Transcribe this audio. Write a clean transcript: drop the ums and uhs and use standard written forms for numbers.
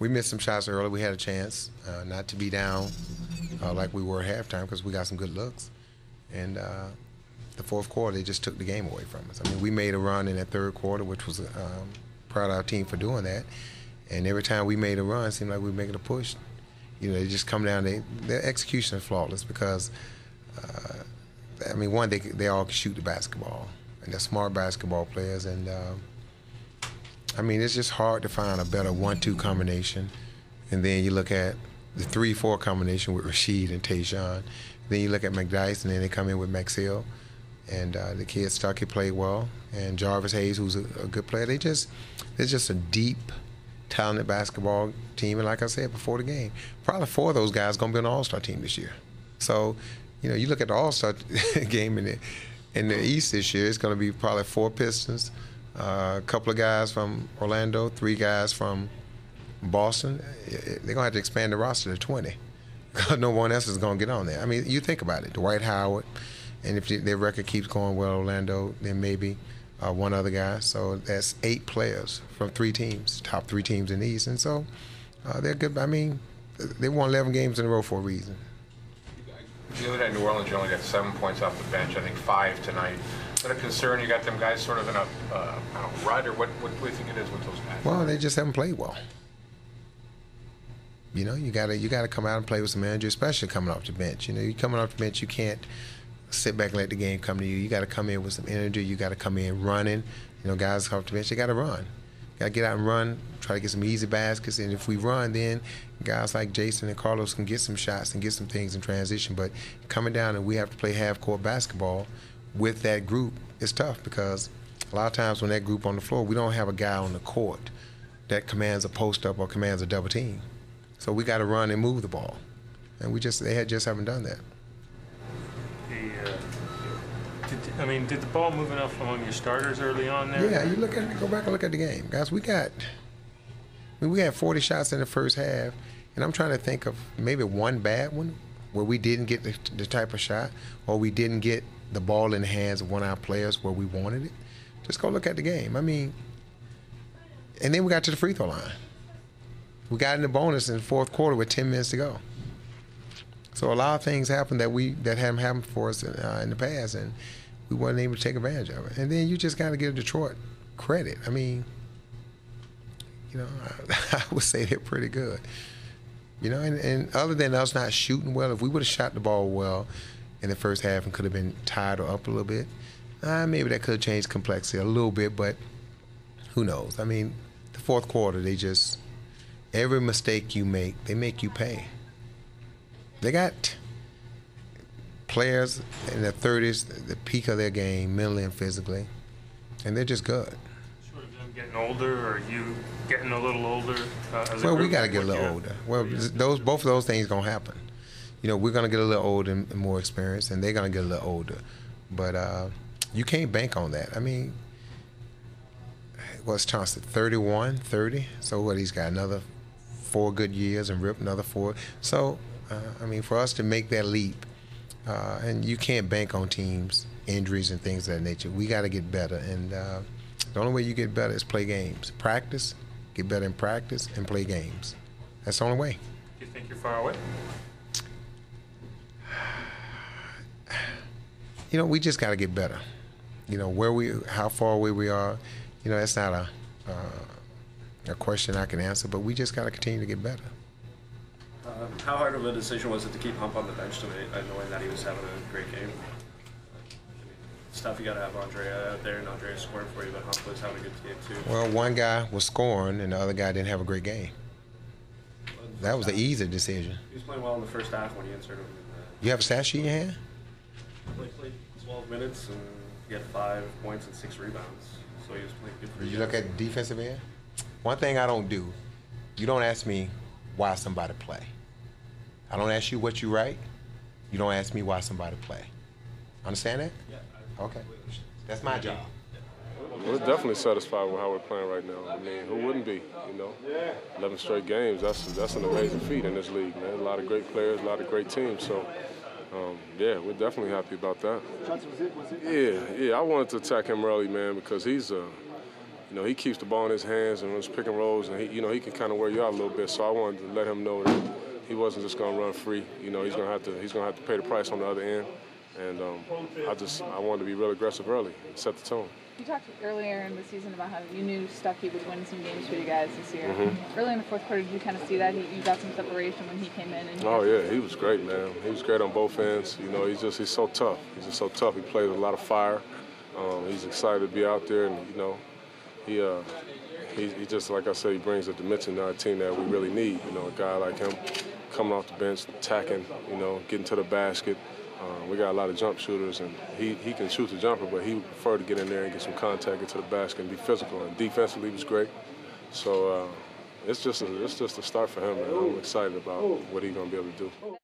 we missed some shots early. We had a chance not to be down like we were at halftime because we got some good looks. And the fourth quarter, they just took the game away from us. I mean, we made a run in that third quarter, which was proud of our team for doing that. And every time we made a run, it seemed like we were making a push. You know, they just come down. Their execution is flawless because, I mean, one, they all can shoot the basketball. And they're smart basketball players. And, I mean, it's just hard to find a better 1-2 combination. And then you look at the 3-4 combination with Rasheed and Tayshaun. Then you look at McDyess, and then they come in with Maxell. And the kid Stuckey played well. And Jarvis Hayes, who's a good player. They're just a deep, talented basketball team. And like I said before the game, probably 4 of those guys are going to be on the All-Star team this year. So, you know, you look at the All-Star game in the East this year, it's going to be probably 4 Pistons, a couple of guys from Orlando, 3 guys from Boston. They're going to have to expand the roster to 20 because no one else is going to get on there. I mean, you think about it, Dwight Howard, and if their record keeps going well, Orlando, then maybe one other guy. So that's 8 players from 3 teams, top 3 teams in the East. And so they're good. I mean, they won 11 games in a row for a reason. The other night in New Orleans, you only got 7 points off the bench. I think 5 tonight. Is that a concern? You got them guys sort of in a I don't know, rut, or what do you think it is with those guys? Well, they just haven't played well. You know, you gotta come out and play with some energy, especially coming off the bench. You know, you coming off the bench, you can't sit back and let the game come to you. You got to come in with some energy. You got to come in running. You know, guys off the bench, they got to run. Got to get out and run, try to get some easy baskets. And if we run, then guys like Jason and Carlos can get some shots and get some things in transition. But coming down and we have to play half-court basketball with that group is tough because a lot of times when that group on the floor, we don't have a guy on the court that commands a post-up or commands a double team. So we got to run and move the ball. And they just haven't done that. Did the ball move enough among your starters early on there? Yeah, you go back and look at the game. Guys, we had 40 shots in the first half, and I'm trying to think of maybe one bad one where we didn't get the type of shot or we didn't get the ball in the hands of one of our players where we wanted it. Just go look at the game. I mean, and then we got to the free throw line. We got in the bonus in the fourth quarter with 10 minutes to go. So a lot of things happened that haven't happened for us in the past, and we weren't able to take advantage of it. And then you just got to give Detroit credit. I mean, you know, I would say they're pretty good. You know, and other than us not shooting well, if we would have shot the ball well in the first half and could have been tied or up a little bit, maybe that could have changed complexity a little bit, but who knows? I mean, the fourth quarter, every mistake you make, they make you pay. They got players in their 30s, the peak of their game, mentally and physically, and they're just good. Sort of them getting older, or you getting a little older? Well, we got to get a little older. Well, both of those things going to happen. You know, we're going to get a little older and more experienced, and they're going to get a little older. But you can't bank on that. I mean, what's Chauncy, 31, 30? So what, he's got another 4 good years and Rip another 4. So, I mean, for us to make that leap, and you can't bank on teams, injuries and things of that nature. We got to get better, and the only way you get better is play games. Practice, get better in practice, and play games. That's the only way. Do you think you're far away? You know, we just got to get better. You know, how far away we are, you know, that's not a question I can answer, but we just got to continue to get better. How hard of a decision was it to keep Hump on the bench tonight, knowing that he was having a great game? It's tough, you got to have Andrea out there, and Andrea scoring for you, but Hump was having a good game too. Well, one guy was scoring, and the other guy didn't have a great game. That was the easy decision. He was playing well in the first half when you inserted him in You have a stat sheet in your hand? He played 12 minutes, and he had 5 points and 6 rebounds, so he was playing good for you. You look at the defensive end? One thing I don't do, you don't ask me why somebody play. I don't ask you what you write. You don't ask me why somebody play. Understand that? Yeah. Okay. That's my job. We're definitely satisfied with how we're playing right now. I mean, who wouldn't be, you know? 11 straight games, that's an amazing feat in this league, man. A lot of great players, a lot of great teams. So, yeah, we're definitely happy about that. Yeah, I wanted to attack him early, man, because he's a you know, he keeps the ball in his hands and runs pick and rolls, and he, you know, he can kind of wear you out a little bit. So I wanted to let him know that he wasn't just going to run free. You know, he's going to have to pay the price on the other end. And I wanted to be real aggressive early and set the tone. You talked earlier in the season about how you knew Stuckey would win some games for you guys this year. Mm-hmm. Early in the fourth quarter, did you kind of see that? You got some separation when he came in? And oh, yeah, he was great, man. He was great on both ends. You know, he's so tough. He's just so tough. He plays with a lot of fire. He's excited to be out there, and, you know, he just, like I said, he brings a dimension to our team that we really need. You know, a guy like him coming off the bench, attacking, you know, getting to the basket. We got a lot of jump shooters, and he can shoot the jumper, but he would prefer to get in there and get some contact, get to the basket, and be physical. And defensively, he was great. So it's just a start for him, and I'm excited about what he's going to be able to do.